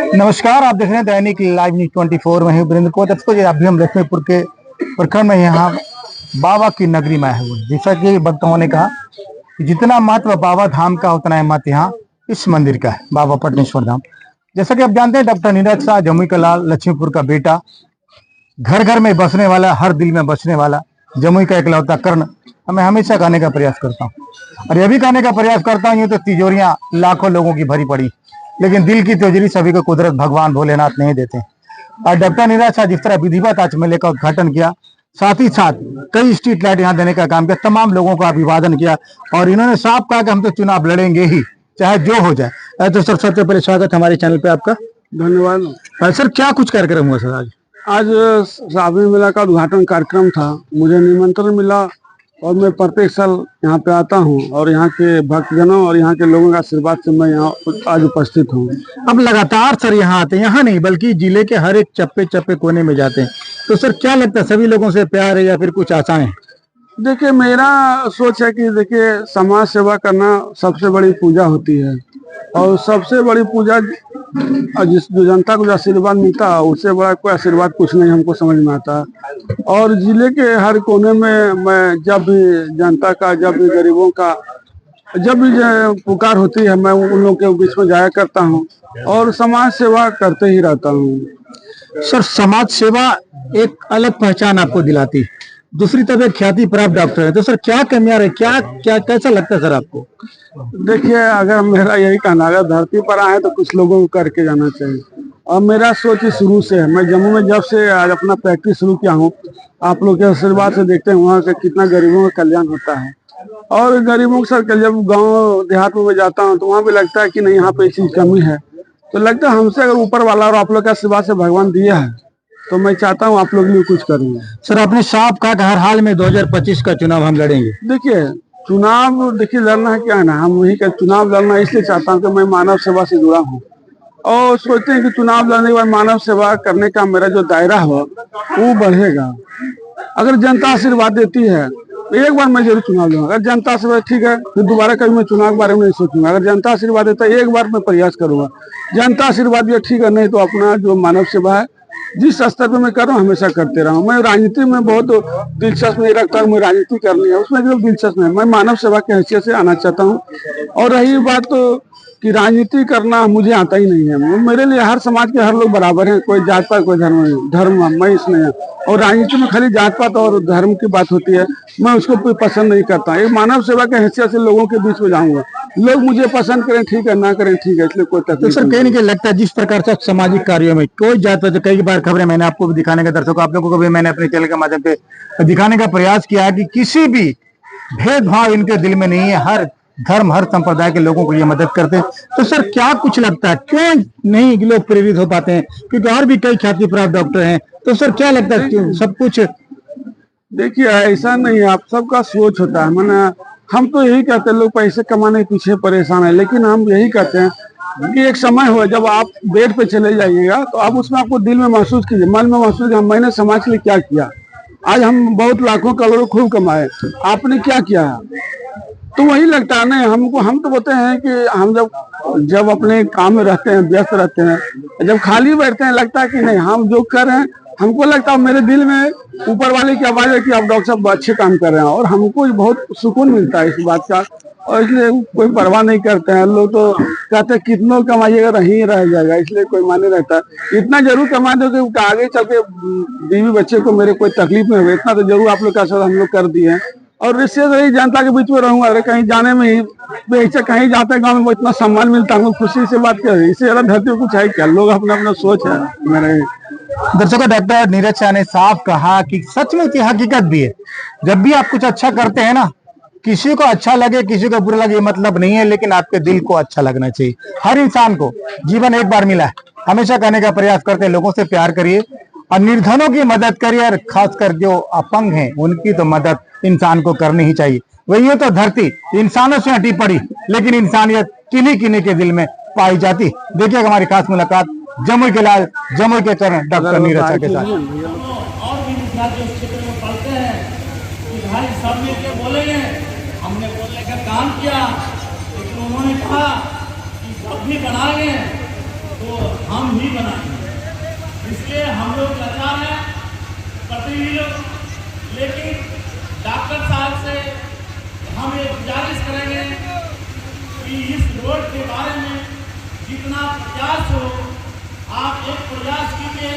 नमस्कार, आप देख रहे हैं दैनिक लाइव न्यूज 24 में हूं वीरेंद्र को। दर्शकों, अभी हम लक्ष्मीपुर के प्रखंड में यहाँ बाबा की नगरी में आए हुए। जैसा कि भक्तों ने कहा कि जितना महत्व बाबा धाम का उतना ही महत्व यहाँ इस मंदिर का है, बाबा पटनेश्वर धाम। जैसा कि आप जानते हैं, डॉक्टर नीरज शाह जमुई का लाल, लक्ष्मीपुर का बेटा, घर घर में बसने वाला, हर दिल में बसने वाला, जमुई का इकलौता कर्ण। मैं हमेशा गाने का प्रयास करता हूँ और ये भी गाने का प्रयास करता हूँ। यूँ तो तिजोरियां लाखों लोगों की भरी पड़ी, लेकिन दिल की तिजोरी सभी को कुदरत भगवान भोलेनाथ नहीं देते। और डॉक्टर नीरज शाह जिस तरह विधिवत आज मेले का उद्घाटन किया, साथ ही साथ कई स्ट्रीट लाइट यहाँ देने का काम किया, तमाम लोगों का अभिवादन किया और इन्होंने साफ कहा कि हम तो चुनाव लड़ेंगे ही, चाहे जो हो जाए। तो सर, सबसे पहले स्वागत हमारे चैनल पे आपका। धन्यवाद। सर, क्या कुछ कार्यक्रम हुआ सर आज? आज श्रावणी मेला का उद्घाटन कार्यक्रम था। मुझे निमंत्रण मिला और मैं प्रत्येक साल यहाँ पे आता हूँ और यहाँ के भक्तजनों और यहाँ के लोगों का आशीर्वाद से मैं यहाँ आज उपस्थित हूँ। अब लगातार सर यहाँ आते हैं, यहाँ नहीं बल्कि जिले के हर एक चप्पे चप्पे कोने में जाते हैं, तो सर क्या लगता है, सभी लोगों से प्यार है या फिर कुछ आशाएं? देखिए, मेरा सोच है कि देखिए, समाज सेवा करना सबसे बड़ी पूजा होती है और सबसे बड़ी पूजा जो जनता को जो आशीर्वाद मिलता है, उससे बड़ा कोई आशीर्वाद कुछ नहीं हमको समझ में आता। और जिले के हर कोने में मैं जब भी जनता का, जब भी गरीबों का, जब भी पुकार होती है, मैं उन लोगों के बीच में जाया करता हूँ और समाज सेवा करते ही रहता हूँ। सर, समाज सेवा एक अलग पहचान आपको दिलाती है, दूसरी तरफ एक ख्याति प्राप्त डॉक्टर है, तो सर क्या कमियां रहे, क्या क्या कैसा लगता है सर आपको? देखिए, अगर मेरा यही कहना, अगर धरती पर आए तो कुछ लोगों को करके जाना चाहिए और मेरा सोच ही शुरू से है। मैं जम्मू में जब से आज अपना प्रैक्टिस शुरू किया हूँ, आप लोग के आशीर्वाद से देखते हैं वहाँ से कितना गरीबों का कल्याण होता है। और गरीबों के साथ जब गाँव देहात में जाता हूँ तो वहाँ भी लगता है कि नहीं, यहाँ पे चीज कमी है, तो लगता है हमसे अगर ऊपर वाला और आप लोग के आशीर्वाद से भगवान दिया है तो मैं चाहता हूँ आप लोग भी कुछ करूँगा। सर, आपने साफ कहा कि हर हाल में 2025 का चुनाव हम लड़ेंगे। देखिए, चुनाव देखिए लड़ना है क्या है ना, हम वही का चुनाव लड़ना इसलिए चाहता हूँ कि मैं मानव सेवा से जुड़ा हूँ और सोचते हैं कि चुनाव लड़ने के बाद मानव सेवा करने का मेरा जो दायरा हो वो बढ़ेगा। अगर जनता आशीर्वाद देती है तो एक बार मैं जरूर चुनाव लूंगा। अगर जनता आशीर्वाद ठीक है, फिर दोबारा कभी मैं चुनाव के बारे में नहीं सोचूंगा। अगर जनता आशीर्वाद देता है, एक बार मैं प्रयास करूंगा। जनता आशीर्वाद दिया ठीक है, नहीं तो अपना जो मानव सेवा है जिस स्तर पे मैं कर रहा हूँ हमेशा करते रहा हूँ। मैं राजनीति में बहुत दिलचस्प नहीं रखता हूँ, मैं राजनीति करनी है उसमें जो दिलचस्प है, मैं मानव सेवा की हैसियत से आना चाहता हूँ। और रही बात तो कि राजनीति करना मुझे आता ही नहीं है। मेरे लिए हर समाज के हर लोग बराबर हैं, कोई जात पात कोई धर्म मैं इसमें है। और राजनीति में खाली जात पात और धर्म की बात होती है, मैं उसको कोई पसंद नहीं करता। एक मानव सेवा की हैसियत से लोगों के बीच में जाऊंगा, लोग मुझे पसंद करें ठीक है, ना करें ठीक है, इसलिए कोई तकलीफ। तो सर, कहीं नहीं लगता है जिस प्रकार से सामाजिक कार्यों में कोई जात पात, कई बार खबरें मैंने आपको भी दिखाने का, दर्शकों आप लोगों को भी मैंने अपने चैनल के माध्यम पे दिखाने का प्रयास किया कि किसी भी भेदभाव इनके दिल में नहीं है, हर धर्म हर संप्रदाय के लोगों को ये मदद करते हैं। तो सर क्या कुछ लगता है, क्यों नहीं लोग प्रेरित हो पाते हैं? क्योंकि और भी कई ख्याति प्राप्त डॉक्टर हैं, तो सर क्या लगता है क्यों सब कुछ? देखिए, ऐसा नहीं है, आप सबका सोच होता है। मैंने हम तो यही कहते हैं, लोग पैसे कमाने के पीछे परेशान है, लेकिन हम यही कहते हैं कि एक समय हो जब आप बेड पे चले जाइएगा तो आप उसमें आपको दिल में महसूस कीजिए, मन में महसूस कीजिए, मैंने समाज के लिए क्या किया। आज हम बहुत लाखों करोड़ों खूब कमाए, आपने क्या किया? तो वही लगता है ना हमको। हम तो बोलते हैं कि हम जब अपने काम में रहते हैं, व्यस्त रहते हैं, जब खाली बैठते हैं लगता है कि नहीं, हम जो कर रहे हैं, हमको लगता है मेरे दिल में ऊपर वाले की आवाज है कि आप डॉक्टर साहब अच्छे काम कर रहे हैं और हमको बहुत सुकून मिलता है इस बात का। और इसलिए कोई परवाह नहीं करते हैं लोग, तो कहते हैं कितनों कमाइएगा रही रह जाएगा, इसलिए कोई माने रहता है। इतना जरूर कमा दो कि आगे चल के बीवी बच्चे को मेरे कोई तकलीफ नहीं हो, इतना तो जरूर आप लोग का साथ हम लोग कर दिए हैं। और इससे रही जनता के बीच में रहूंगा, अरे कहीं जाने में ही बेहिचक कहीं जाते हैं गाँव में इतना सम्मान मिलता है, खुशी से बात कर, इससे ज्यादा धरती में कुछ है क्या? लोग अपना अपना सोच है मेरे। दर्शकों, डॉक्टर नीरज शाह ने साफ कहा कि सच में की हकीकत भी है, जब भी आप कुछ अच्छा करते हैं ना, किसी को अच्छा लगे किसी को बुरा लगे ये मतलब नहीं है, लेकिन आपके दिल को अच्छा लगना चाहिए। हर इंसान को जीवन एक बार मिला है, हमेशा करने का प्रयास करते हैं, लोगों से प्यार करिए और निर्धनों की मदद करिए, और खासकर जो अपंग हैं उनकी तो मदद इंसान को करनी ही चाहिए। वही तो धरती इंसानों से हटी पड़ी, लेकिन इंसानियत किन्हीं किन्हीं के दिल में पाई जाती। देखिए हमारी खास मुलाकात जमुई के लाल, जमुई के कर्ण डॉक्टर नीरज शाह के साथ। और भी विद्यार्थी उस क्षेत्र में पढ़ते हैं कि भाई सब मिलकर बोलेंगे, हमने बोलने का काम किया, लेकिन उन्होंने कहा कि जब भी बनाएंगे तो हम ही बनाएंगे। इसलिए हम लोग लाचार हैं, प्रतिनिधि लोग, लेकिन डॉक्टर साहब से हम ये गुजारिश करेंगे कि इस रोड के बारे में जितना प्रयास हो आप एक प्रयास कीजिए।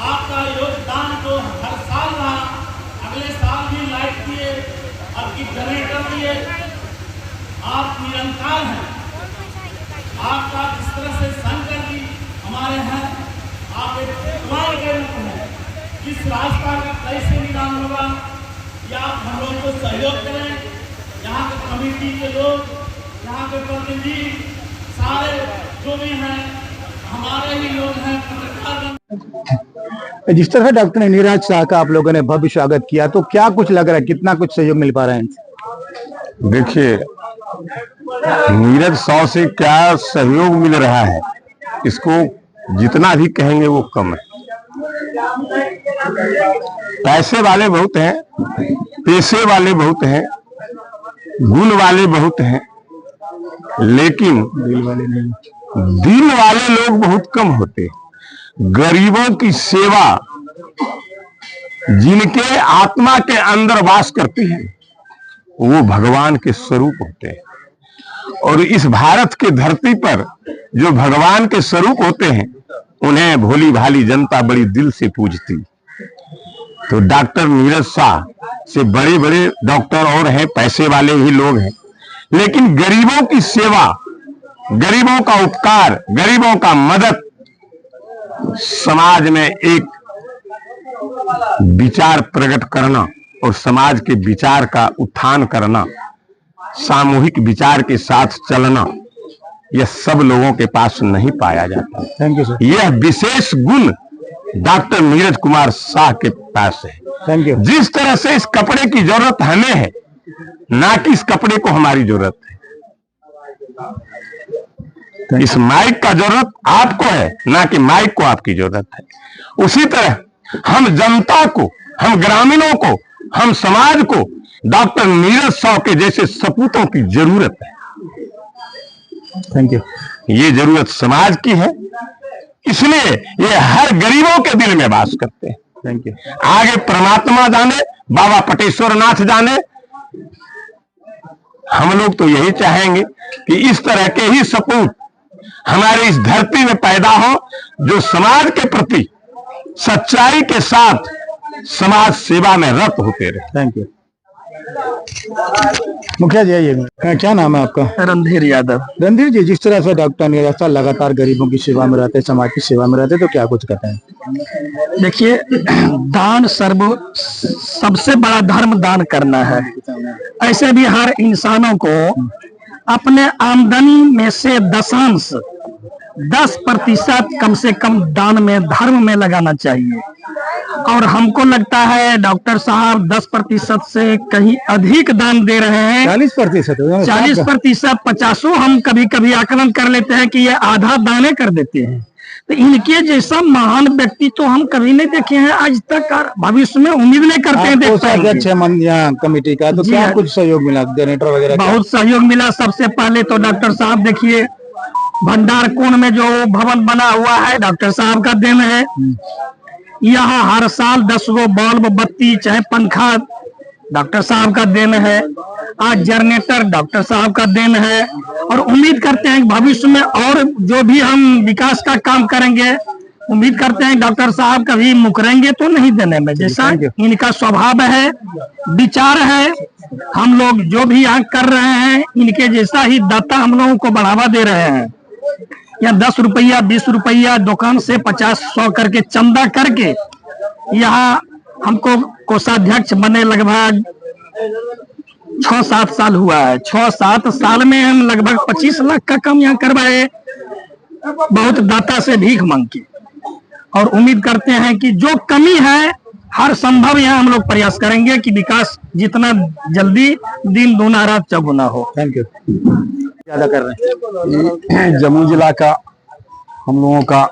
आपका योगदान तो हर साल रहा, अगले साल भी लाइट दिए, अब की जनरेटर दिए, आप निरंकार हैं। आपका जिस तरह से शंकर जी हमारे हैं, आप एक भगवान के रूप में इस रास्ता का कैसे निदान होगा, या आप हम लोगों को सहयोग करें। यहाँ के कमेटी के लोग, यहाँ के प्रतिनिधि सारे जो भी हैं हमारे ही लोग हैं, पत्रकार। जिस तरह डॉक्टर नीरज शाह का आप लोगों ने भव्य स्वागत किया, तो क्या कुछ लग रहा है, कितना कुछ सहयोग मिल पा रहा है इनसे? देखिए, नीरज शाह से क्या सहयोग मिल रहा है, इसको जितना भी कहेंगे वो कम है। पैसे वाले बहुत हैं, पैसे वाले बहुत हैं, गुण वाले बहुत हैं, लेकिन दिल वाले लोग बहुत कम होते हैं। गरीबों की सेवा जिनके आत्मा के अंदर वास करती है वो भगवान के स्वरूप होते हैं। और इस भारत के धरती पर जो भगवान के स्वरूप होते हैं उन्हें भोली भाली जनता बड़ी दिल से पूजती। तो डॉक्टर नीरज शाह से बड़े बड़े डॉक्टर और हैं, पैसे वाले ही लोग हैं, लेकिन गरीबों की सेवा, गरीबों का उपकार, गरीबों का मदद, समाज में एक विचार प्रकट करना और समाज के विचार का उत्थान करना, सामूहिक विचार के साथ चलना, यह सब लोगों के पास नहीं पाया जाता। Thank you sir. यह विशेष गुण डॉक्टर नीरज कुमार शाह के पास है। Thank you. जिस तरह से इस कपड़े की जरूरत हमें है, ना कि इस कपड़े को हमारी जरूरत है। इस माइक का जरूरत आपको है, ना कि माइक को आपकी जरूरत है। उसी तरह हम जनता को, हम ग्रामीणों को, हम समाज को डॉक्टर नीरज शाह के जैसे सपूतों की जरूरत है। Thank you. ये जरूरत समाज की है, इसलिए ये हर गरीबों के दिल में वास करते हैं। Thank you. आगे परमात्मा जाने, बाबा पटेश्वर नाथ जाने, हम लोग तो यही चाहेंगे कि इस तरह के ही सपूत हमारे इस धरती में पैदा हो, जो समाज के प्रति सच्चाई के साथ समाज सेवा में रत होते रहे। Thank you. मुखिया जी आइए, क्या नाम है आपका? रणधीर यादव। रणधीर जी, जिस तरह से डॉक्टर नीरज शाह लगातार गरीबों की सेवा में रहते, समाज की सेवा में रहते, तो क्या कुछ कहते हैं? देखिए, दान सबसे बड़ा धर्म दान करना है। ऐसे भी हर इंसानों को अपने आमदनी में से दशांश 10% कम से कम दान में, धर्म में लगाना चाहिए। और हमको लगता है डॉक्टर साहब 10% से कहीं अधिक दान दे रहे हैं। 40%? 40%, 50 हम कभी कभी आकलन कर लेते हैं कि ये आधा दाने कर देते हैं। तो इनके जैसा महान व्यक्ति तो हम कभी नहीं देखे हैं आज तक, और भविष्य में उम्मीद नहीं करते हैं देख पाएंगे। अध्यक्ष है कमेटी का, तो क्या कुछ सहयोग मिला, जनरेटर वगैरह? बहुत सहयोग मिला। सबसे पहले तो डॉक्टर साहब देखिए, भंडार कोण में जो भवन बना हुआ है डॉक्टर साहब का देन है। यहाँ हर साल 10 गो बल्ब, बत्ती, चाहे पंखा डॉक्टर साहब का देन है। आज जनरेटर डॉक्टर साहब का देन है। और उम्मीद करते हैं कि भविष्य में और जो भी हम विकास का काम करेंगे, उम्मीद करते हैं डॉक्टर साहब कभी मुकरेंगे तो नहीं देने में। जैसा इनका स्वभाव है, विचार है, हम लोग जो भी यहाँ कर रहे हैं इनके जैसा ही दाता हम लोगों को बढ़ावा दे रहे हैं। या 10 रुपया, 20 रुपया दुकान से 50-100 करके चंदा करके यहाँ हमको कोषाध्यक्ष बने लगभग 6-7 साल हुआ है। 6-7 साल में हम लगभग 25 लाख का काम यहाँ करवाए, बहुत दाता से भीख मांग के। और उम्मीद करते हैं कि जो कमी है हर संभव यहाँ हम लोग प्रयास करेंगे कि विकास जितना जल्दी दिन दूना रात चौगुना हो। Thank you. ज्यादा कर रहे हैं। जम्मू जिला का हम लोगों का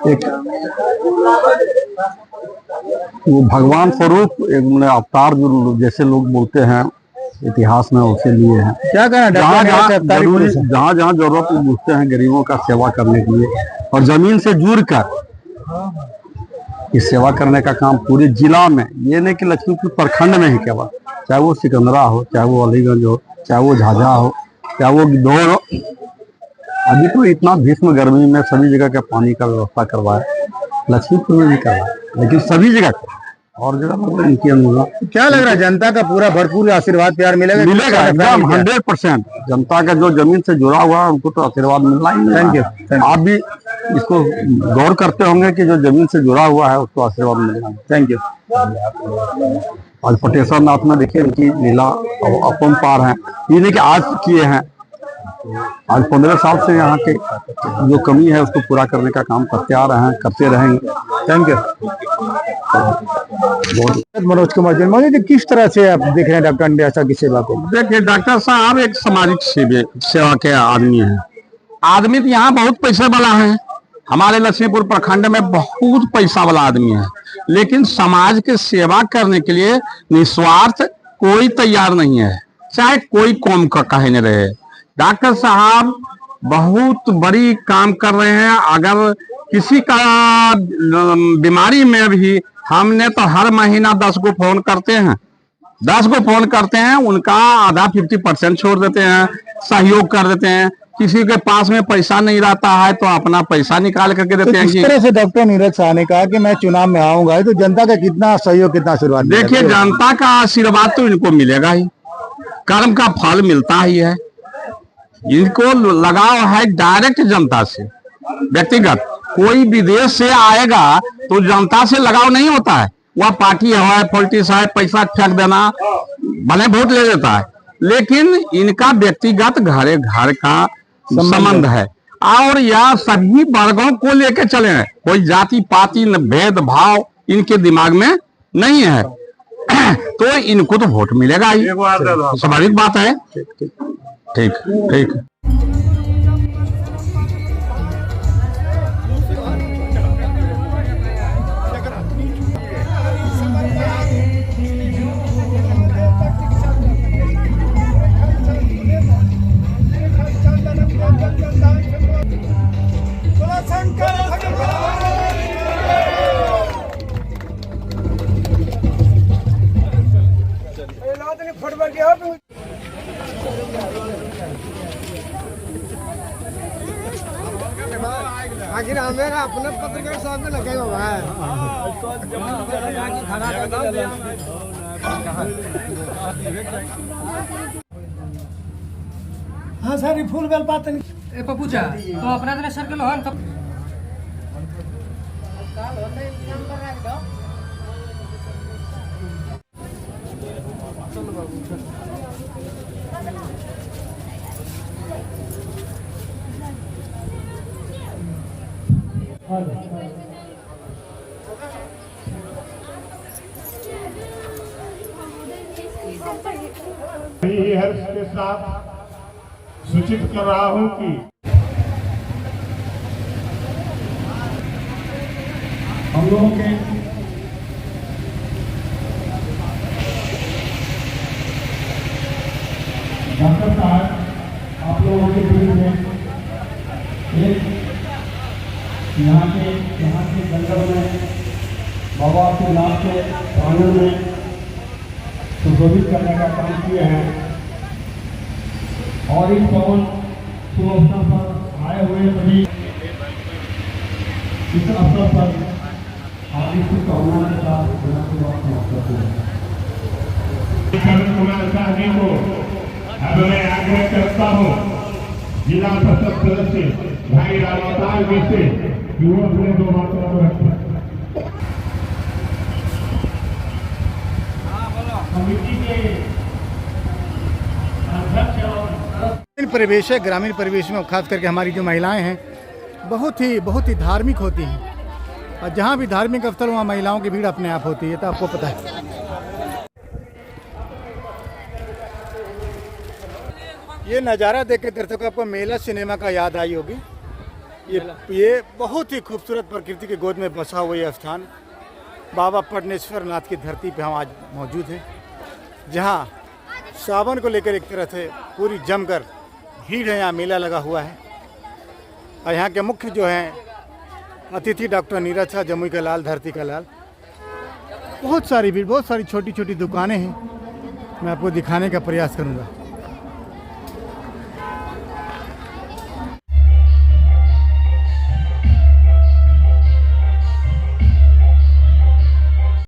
एक वो भगवान स्वरूप, एक अवतार जो जैसे लोग बोलते हैं, इतिहास में उसे लिए हैं। क्या कहना जहाँ डॉक्टर जहाँ निरज अफ्तारी जरूरी पुलिस है? जहाँ जहाँ जरूरत पूछते हैं गरीबों का सेवा करने के लिए और जमीन से जुड़ कर इस सेवा करने का काम पूरे जिला में, ये नहीं कि लक्ष्मीपुर प्रखंड में ही केवल, चाहे वो सिकंदरा हो, चाहे वो अलीगंज हो, चाहे वो झाझा हो, चाहे वो गिद्धौर हो। अभी तो इतना भीष्म गर्मी में सभी जगह का पानी का व्यवस्था करवाए, लक्ष्मीपुर में भी करवाए, लेकिन सभी जगह और जगह इनकी अनुरोध क्या लग रहा है जनता का पूरा भरपूर आशीर्वाद प्यार मिलेगा? मिलेगा एकदम 100%। जनता का जो जमीन से जुड़ा हुआ है उनको तो आशीर्वाद मिलना ही थैंक यू। मिलेगा। आप भी इसको गौर करते होंगे कि जो जमीन से जुड़ा हुआ है उसको आशीर्वाद मिलेगा। Thank you. आज पटेश्वर नाथ में देखिए इनकी लीला अपरंपार है, ये नहीं कि आज किए हैं, आज 15 साल से यहाँ के जो कमी है उसको पूरा करने का काम करते आ रहे हैं, करते रहेंगे। Thank you. मनोज कुमार जैन, मनोज जी किस तरह से आप देख रहे हैं डॉक्टर निराशा की सेवा को? देखिए डॉक्टर साहब एक सामाजिक सेवा के आदमी हैं। आदमी तो यहाँ बहुत पैसे वाला है, हमारे लक्ष्मीपुर प्रखंड में बहुत पैसा वाला आदमी है, लेकिन समाज के सेवा करने के लिए निस्वार्थ कोई तैयार नहीं है, चाहे कोई कौम का कहे न रहे। डॉक्टर साहब बहुत बड़ी काम कर रहे हैं। अगर किसी का बीमारी में भी हमने तो हर महीना 10 को फोन करते हैं, 10 को फोन करते हैं, उनका आधा 50% छोड़ देते हैं, सहयोग कर देते हैं। किसी के पास में पैसा नहीं रहता है तो अपना पैसा निकाल करके देते हैं। इस तरह से डॉक्टर नीरज शाह ने कहा कि मैं चुनाव में आऊंगा, तो जनता का कितना सहयोग कितना आशीर्वाद? देखिए जनता का आशीर्वाद तो इनको मिलेगा ही, कर्म का फल मिलता ही है। इनको लगाव है डायरेक्ट जनता से, व्यक्तिगत। कोई विदेश से आएगा तो जनता से लगाव नहीं होता है, वह पार्टी है, पॉलिटिक्स है, पैसा फेंक देना, भले वोट ले लेता है, लेकिन इनका व्यक्तिगत घर घर का संबंध है। और यह सभी वर्गों को लेके चले हैं, कोई जाति पाति न भेदभाव इनके दिमाग में नहीं है। तो इनको तो वोट मिलेगा ही, स्वाभाविक बात है। ठीक ठीक। आखिर हमें अपने पत्रकार साहब में लगे हुआ है। हाँ सर, फूल बेल बात नहीं पपूचा तो अपना तरह सर्कल हो तब हर्ष के साथ सूचित कर रहा हूं कि हम लोगों के डॉक्टर साहब आप लोगों के बीच में एक यहाँ के जंगल में बाबा के नाम के प्रांगण में सुशोभित करने का काम किए हैं। और इस पवन शुभ अवसर पर आए हुए सभी इस अवसर पर हार्दिक शुभकामनाओं के साथ समाप्त करते हैं। करण कुमार शाह जी को अब मैं आग्रह करता हूँ जिला परिषद सदस्य भाई रामावतार जी से कि वो अपने 2 बातों को रखें। कमेटी के अध्यक्ष और परिवेश है, ग्रामीण परिवेश में खास करके हमारी जो महिलाएं हैं बहुत ही धार्मिक होती हैं, और जहाँ भी धार्मिक अवसर वहाँ महिलाओं की भीड़ अपने आप होती है, तो आपको पता है। ये नज़ारा देख के दर्शकों आपको मेला सिनेमा का याद आई होगी। ये बहुत ही खूबसूरत प्रकृति के गोद में बसा हुआ ये स्थान बाबा पटनेश्वर नाथ की धरती पे हम आज मौजूद हैं, जहाँ सावन को लेकर एक तरह से पूरी जमकर भीड़ है, यहाँ मेला लगा हुआ है। और यहाँ के मुख्य जो हैं अतिथि डॉक्टर नीरज शाह, जमुई का लाल, धरती का लाल। बहुत सारी भीड़, बहुत सारी छोटी छोटी दुकानें हैं, मैं आपको दिखाने का प्रयास करूँगा।